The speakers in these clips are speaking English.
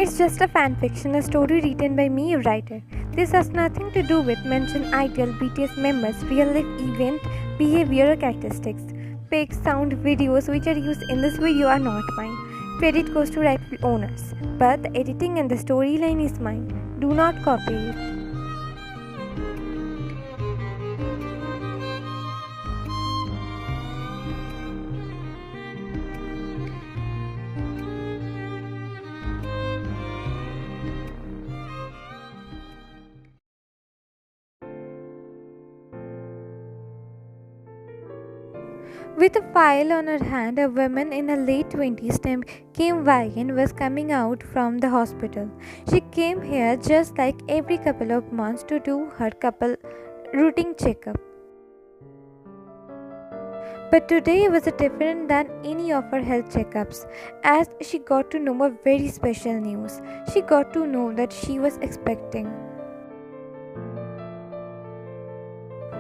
It's just a fanfiction, a story written by me, a writer. This has nothing to do with mentioned ideal BTS members, real life event, behavior, or characteristics. Pics, sound, videos which are used in this video are not mine. Credit goes to rightful owners. But the editing and the storyline is mine. Do not copy it. With a file on her hand, a woman in her late 20s named Kim Wagen was coming out from the hospital. She came here just like every couple of months to do her couple routine checkup. But today was different than any of her health checkups, as she got to know a very special news. She got to know that she was expecting.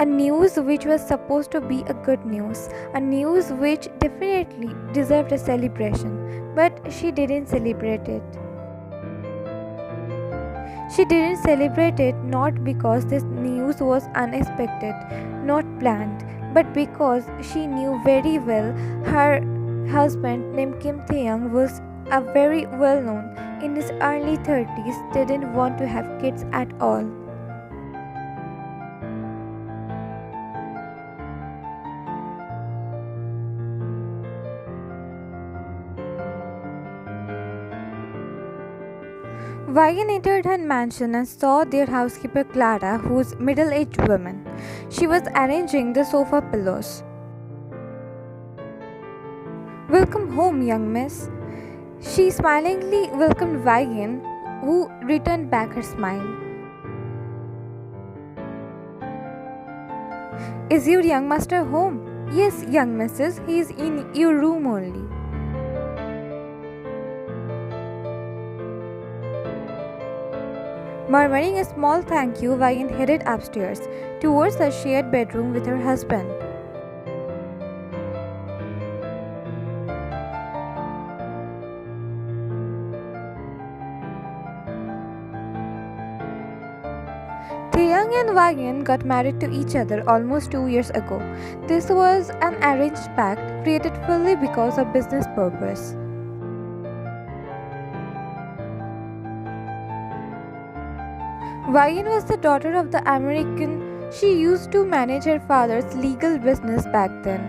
A news which was supposed to be a good news, a news which definitely deserved a celebration, but she didn't celebrate it. She didn't celebrate it not because this news was unexpected, not planned, but because she knew very well her husband named Kim Taehyung was a very well known in his early 30s, didn't want to have kids at all. Wagen entered her mansion and saw their housekeeper Clara, who's middle-aged woman. She was arranging the sofa pillows. "Welcome home, young miss." She smilingly welcomed Wagen, who returned back her smile. "Is your young master home?" "Yes, young missus, he is in your room only." Murmuring a small thank you, Wagen headed upstairs, towards the shared bedroom with her husband. Taehyung and Wagen got married to each other almost 2 years ago. This was an arranged pact created fully because of business purpose. Wagen was the daughter of the American. She used to manage her father's legal business back then.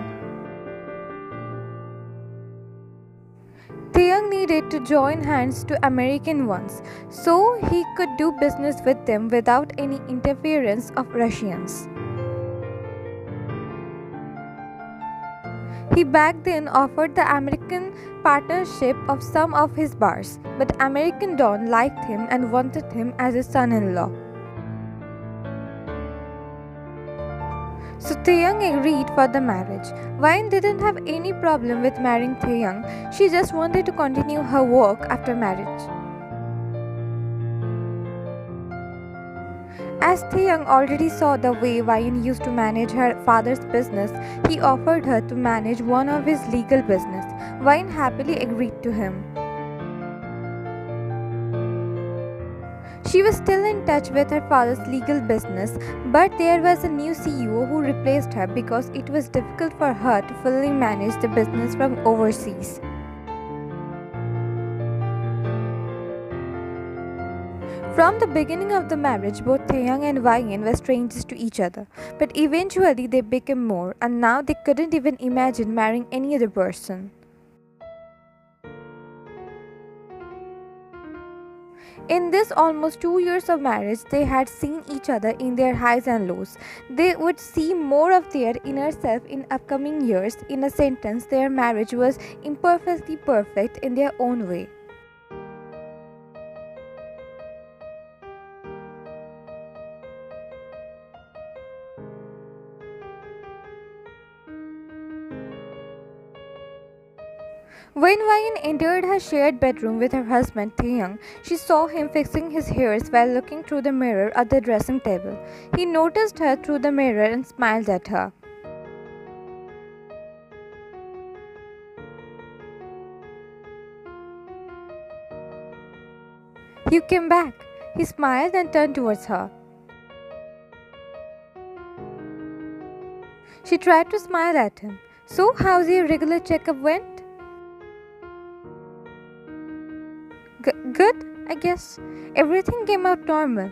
Taehyung needed to join hands to American ones, so he could do business with them without any interference of Russians. He back then offered the American partnership of some of his bars, but American Don liked him and wanted him as his son-in-law. So Taehyung agreed for the marriage. Wagen didn't have any problem with marrying Taehyung. She just wanted to continue her work after marriage. As Taehyung already saw the way Wagen used to manage her father's business, he offered her to manage one of his legal business. Wagen happily agreed to him. She was still in touch with her father's legal business, but there was a new CEO who replaced her because it was difficult for her to fully manage the business from overseas. From the beginning of the marriage, both Taehyung and Wagen were strangers to each other, but eventually they became more, and now they couldn't even imagine marrying any other person. In this almost 2 years of marriage, they had seen each other in their highs and lows. They would see more of their inner self in upcoming years. In a sentence, their marriage was imperfectly perfect in their own way. When Wagen entered her shared bedroom with her husband Taehyung, she saw him fixing his hairs while looking through the mirror at the dressing table. He noticed her through the mirror and smiled at her. You came back. He smiled and turned towards her. She tried to smile at him. So, how's your regular checkup went? Good, I guess. Everything came out normal.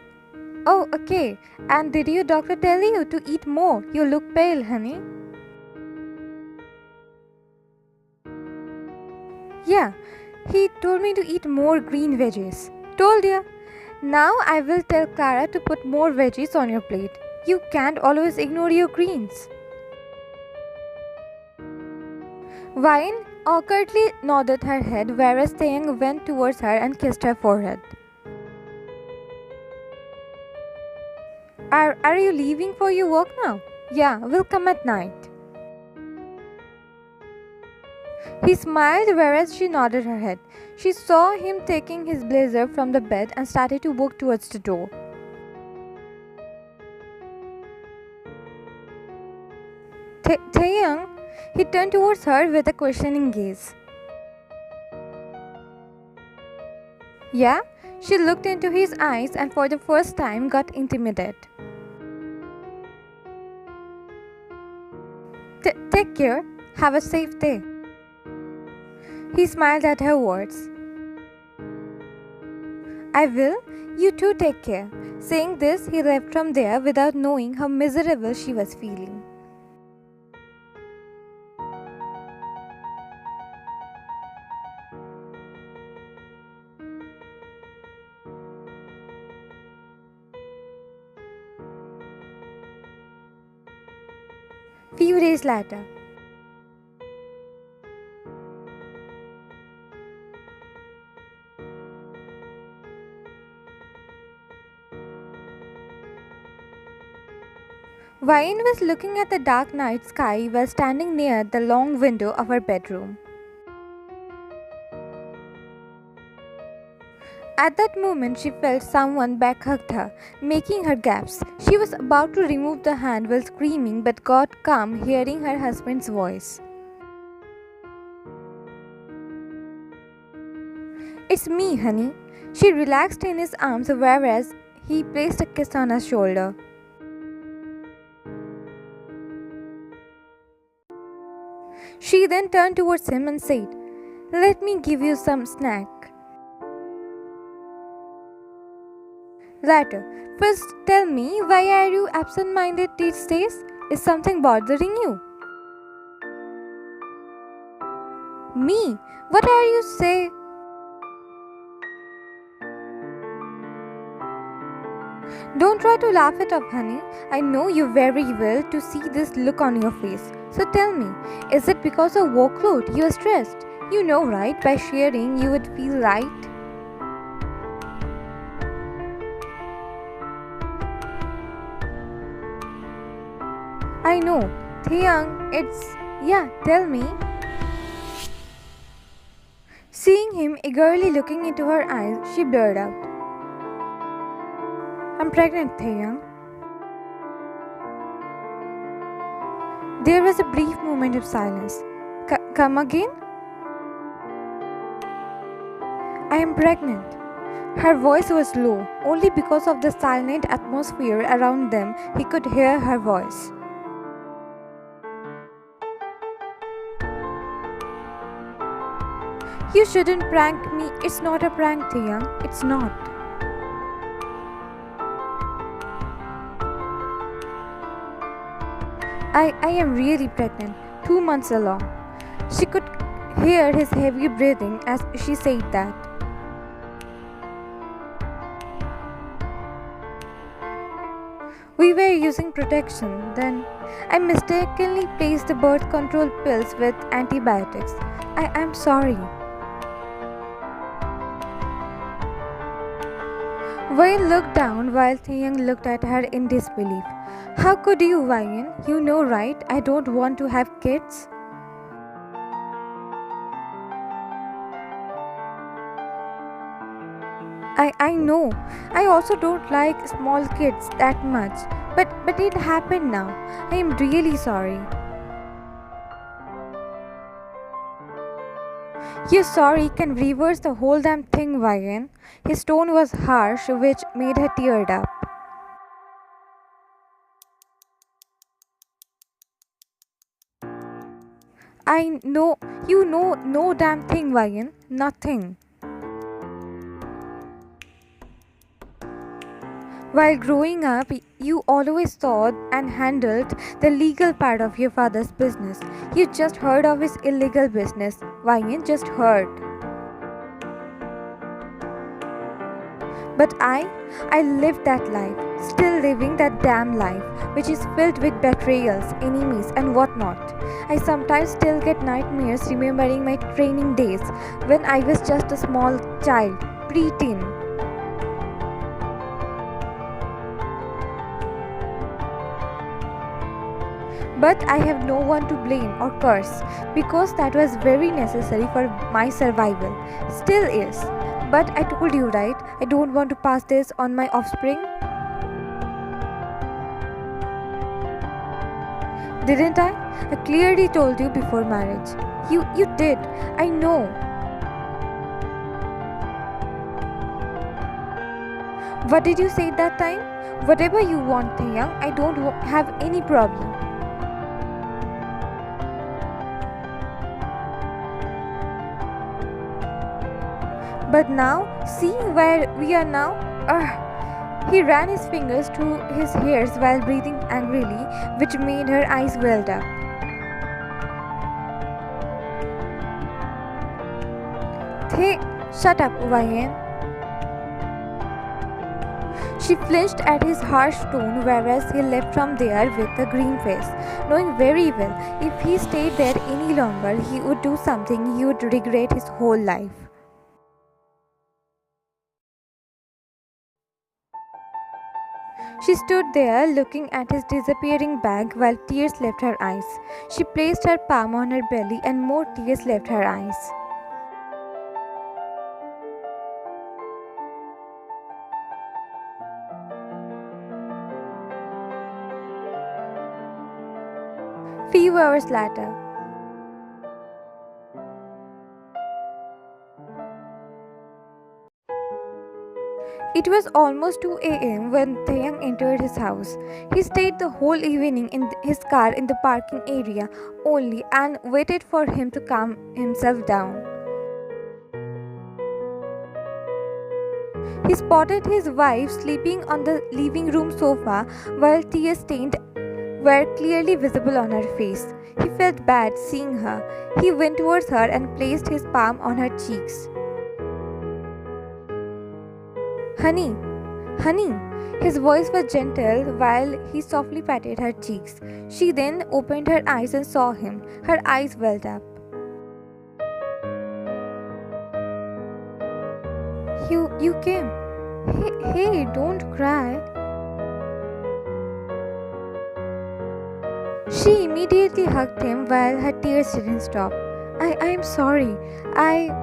Oh, okay. And did your doctor tell you to eat more? You look pale, honey. Yeah, he told me to eat more green veggies. Told ya. Now I will tell Clara to put more veggies on your plate. You can't always ignore your greens. Vine awkwardly nodded her head, whereas Taehyung went towards her and kissed her forehead. Are you leaving for your work now? Yeah, we'll come at night. He smiled, whereas she nodded her head. She saw him taking his blazer from the bed and started to walk towards the door. Taehyung, he turned towards her with a questioning gaze. Yeah? She looked into his eyes and for the first time got intimidated. Take care. Have a safe day. He smiled at her words. I will. You too take care. Saying this, he left from there without knowing how miserable she was feeling. Few days later. Vine was looking at the dark night sky while standing near the long window of her bedroom. At that moment, she felt someone backhugged her, making her gasp. She was about to remove the hand while screaming but got calm hearing her husband's voice. It's me, honey. She relaxed in his arms whereas he placed a kiss on her shoulder. She then turned towards him and said, "Let me give you some snack." Later, first tell me, why are you absent-minded these days? Is something bothering you? Me? What are you saying? Don't try to laugh it off, honey. I know you very well to see this look on your face. So tell me, is it because of workload you are stressed? You know, right? By sharing, you would feel light. I know. Taehyung, yeah, tell me. Seeing him eagerly looking into her eyes, she blurred out, I'm pregnant, Taehyung. There was a brief moment of silence. Come again? I am pregnant. Her voice was low. Only because of the silent atmosphere around them, he could hear her voice. You shouldn't prank me. It's not a prank, Taehyung. It's not. I am really pregnant, 2 months along. She could hear his heavy breathing as she said that. We were using protection. Then I mistakenly placed the birth control pills with antibiotics. I am sorry. Vine looked down while Taehyung looked at her in disbelief. How could you, Vine? You know, right? I don't want to have kids. I know. I also don't like small kids that much. But it happened now. I am really sorry. You sorry can reverse the whole damn thing, Vivian. His tone was harsh, which made her teared up. I know, you know, no damn thing, Vivian. Nothing. While growing up, you always thought and handled the legal part of your father's business. You just heard of his illegal business. Vivian just heard. But I lived that life, still living that damn life, which is filled with betrayals, enemies, and whatnot. I sometimes still get nightmares remembering my training days when I was just a small child, preteen. But I have no one to blame or curse because that was very necessary for my survival. Still is. But I told you, right? I don't want to pass this on my offspring. Didn't I? I clearly told you before marriage. You did. I know. What did you say that time? Whatever you want, Taehyung. I don't have any problem. But now, see where we are now? He ran his fingers through his hairs while breathing angrily, which made her eyes welled up. Hey, shut up, Vivian. She flinched at his harsh tone, whereas he left from there with a green face, knowing very well if he stayed there any longer, he would do something he would regret his whole life. She stood there looking at his disappearing bag while tears left her eyes. She placed her palm on her belly and more tears left her eyes. Few hours later. It was almost 2 a.m. when Taehyung entered his house. He stayed the whole evening in his car in the parking area only and waited for him to calm himself down. He spotted his wife sleeping on the living room sofa while tears stained were clearly visible on her face. He felt bad seeing her. He went towards her and placed his palm on her cheeks. Honey, honey. His voice was gentle while he softly patted her cheeks. She then opened her eyes and saw him. Her eyes welled up. You came. Hey, don't cry. She immediately hugged him while her tears didn't stop. I am sorry. I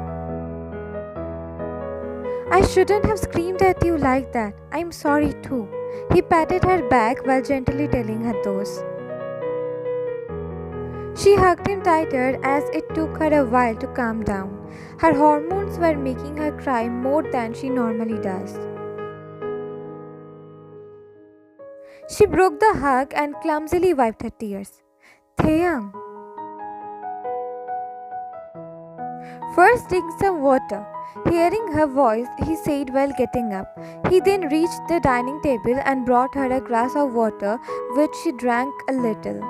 shouldn't have screamed at you like that. I'm sorry too. He patted her back while gently telling her those. She hugged him tighter as it took her a while to calm down. Her hormones were making her cry more than she normally does. She broke the hug and clumsily wiped her tears. Taehyung. First drink some water. Hearing her voice, he said while getting up. He then reached the dining table and brought her a glass of water, which she drank a little.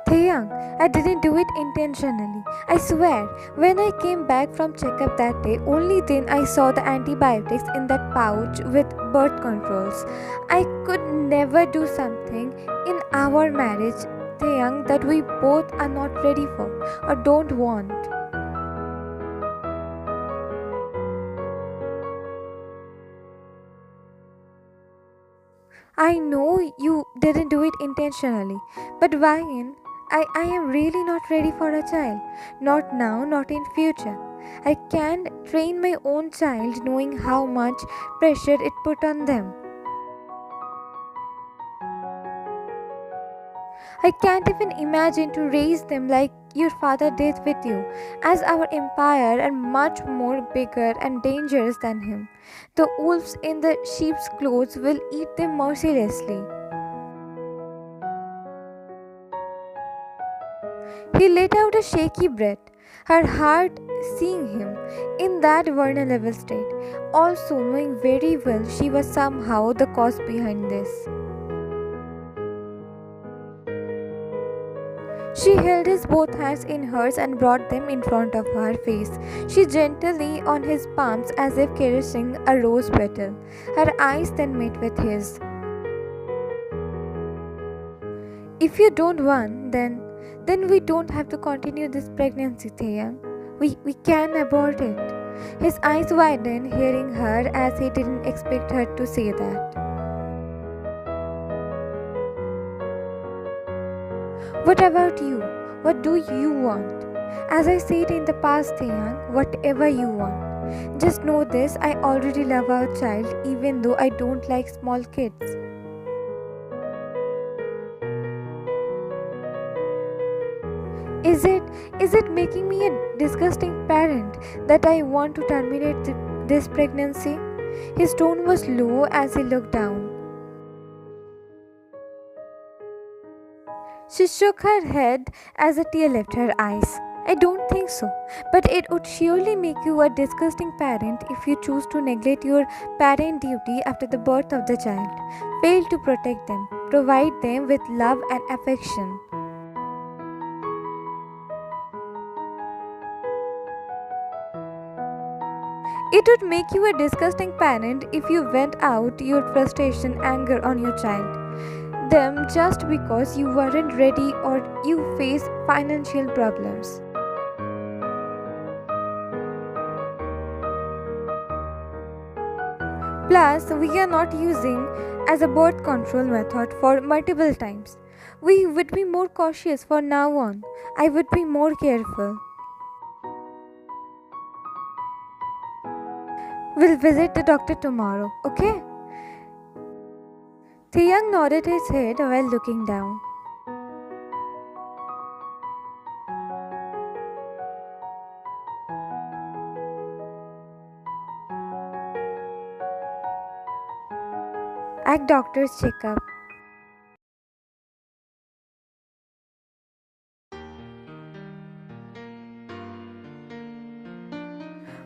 Taehyung, I didn't do it intentionally. I swear, when I came back from checkup that day, only then I saw the antibiotics in that pouch with birth controls. I could never do something in our marriage, Taehyung, that we both are not ready for or don't want. I know you didn't do it intentionally, but Vivian, I am really not ready for a child. Not now, not in future. I can't train my own child knowing how much pressure it put on them. I can't even imagine to raise them like your father did with you, as our empire are much more bigger and dangerous than him. The wolves in the sheep's clothes will eat them mercilessly. He let out a shaky breath, her heart seeing him in that vulnerable state, also knowing very well she was somehow the cause behind this. She held his both hands in hers and brought them in front of her face. She gently on his palms as if caressing a rose petal. Her eyes then met with his. If you don't want, then we don't have to continue this pregnancy, Taehyung. We can abort it. His eyes widened, hearing her as he didn't expect her to say that. What about you? What do you want? As I said in the past, Taehyung, whatever you want. Just know this, I already love our child even though I don't like small kids. Is it making me a disgusting parent that I want to terminate this pregnancy? His tone was low as he looked down. She shook her head as a tear left her eyes. I don't think so, but it would surely make you a disgusting parent if you choose to neglect your parent duty after the birth of the child, fail to protect them, provide them with love and affection. It would make you a disgusting parent if you vent out your frustration, anger on your child. Them just because you weren't ready or you face financial problems. Plus, we are not using as a birth control method for multiple times. We would be more cautious from now on. I would be more careful. We'll visit the doctor tomorrow, okay? Taehyung nodded his head while looking down. At doctor's checkup.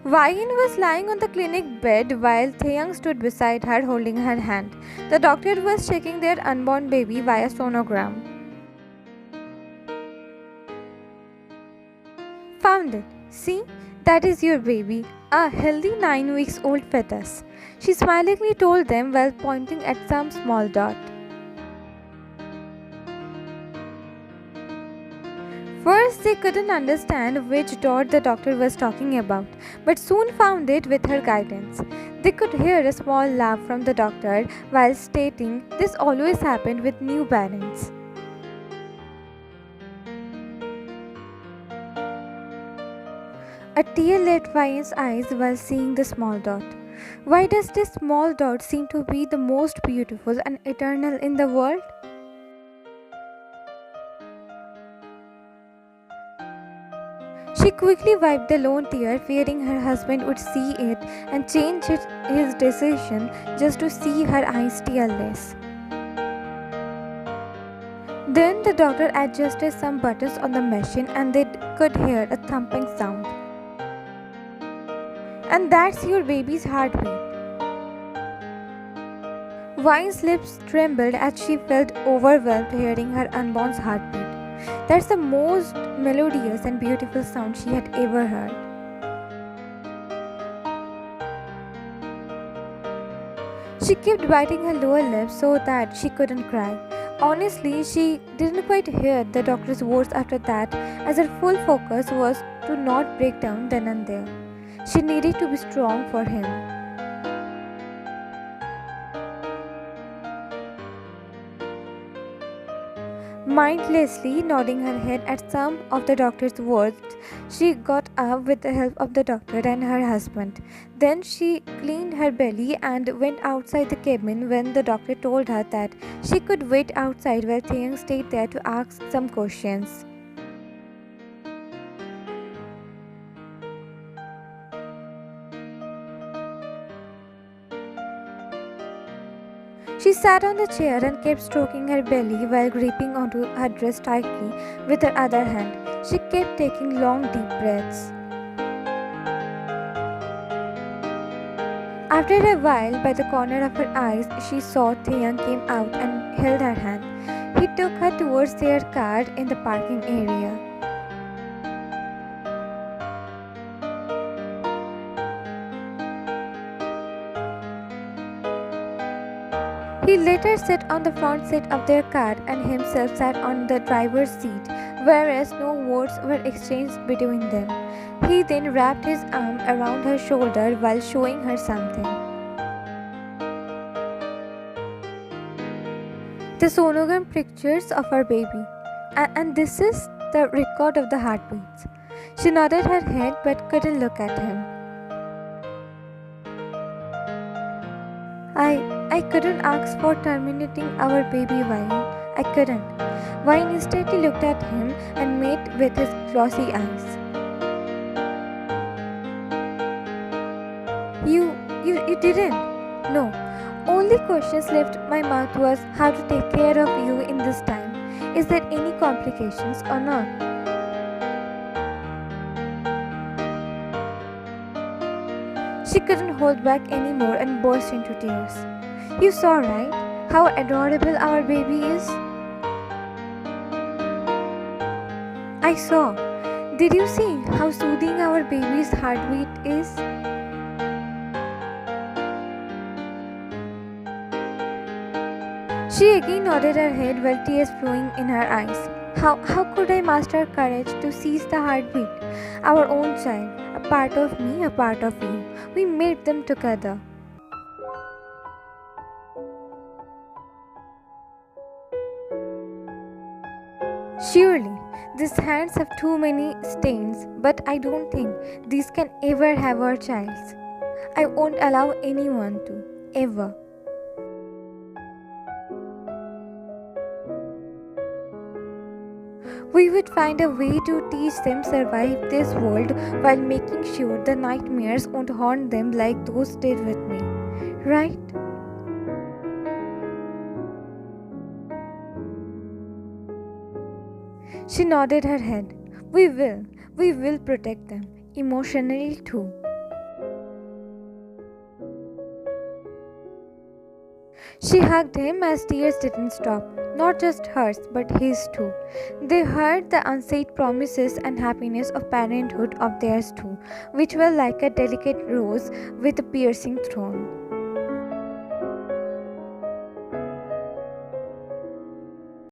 Wine was lying on the clinic bed while Taehyung stood beside her holding her hand. The doctor was checking their unborn baby via sonogram. Found it. See, that is your baby, a healthy 9 weeks old fetus. She smilingly told them while pointing at some small dot. First, they couldn't understand which dot the doctor was talking about, but soon found it with her guidance. They could hear a small laugh from the doctor while stating this always happened with new parents. A tear left Ryan's eyes while seeing the small dot. Why does this small dot seem to be the most beautiful and eternal in the world? She quickly wiped the lone tear, fearing her husband would see it and change his decision just to see her eyes tearless. Then the doctor adjusted some buttons on the machine and they could hear a thumping sound. And that's your baby's heartbeat. Vine's lips trembled as she felt overwhelmed hearing her unborn's heartbeat. That's the most melodious and beautiful sound she had ever heard. She kept biting her lower lip so that she couldn't cry. Honestly, she didn't quite hear the doctor's words after that, as her full focus was to not break down then and there. She needed to be strong for him. Mindlessly nodding her head at some of the doctor's words, she got up with the help of the doctor and her husband. Then she cleaned her belly and went outside the cabin when the doctor told her that she could wait outside while Taehyung stayed there to ask some questions. She sat on the chair and kept stroking her belly while gripping onto her dress tightly with her other hand. She kept taking long, deep breaths. After a while, by the corner of her eyes, she saw Taehyung came out and held her hand. He took her towards their car in the parking area. He later sat on the front seat of their car and himself sat on the driver's seat, whereas no words were exchanged between them. He then wrapped his arm around her shoulder while showing her something. The sonogram pictures of her baby. And this is the record of the heartbeats. She nodded her head but couldn't look at him. I couldn't ask for terminating our baby, Wine. I couldn't. Wine instantly looked at him and met with his glossy eyes. You didn't? No. Only questions left my mouth was how to take care of you in this time. Is there any complications or not? She couldn't hold back anymore and burst into tears. You saw, right? How adorable our baby is? I saw. Did you see how soothing our baby's heartbeat is? She again nodded her head while tears flowing in her eyes. How could I muster courage to seize the heartbeat? Our own child, a part of me, a part of you. We made them together. Surely, these hands have too many stains, but I don't think these can ever have our child's. I won't allow anyone to, ever. We would find a way to teach them survive this world while making sure the nightmares won't haunt them like those did with me. Right? She nodded her head. We will protect them, emotionally too. She hugged him as tears didn't stop, not just hers but his too. They heard the unsaid promises and happiness of parenthood of theirs too, which were like a delicate rose with a piercing thorn.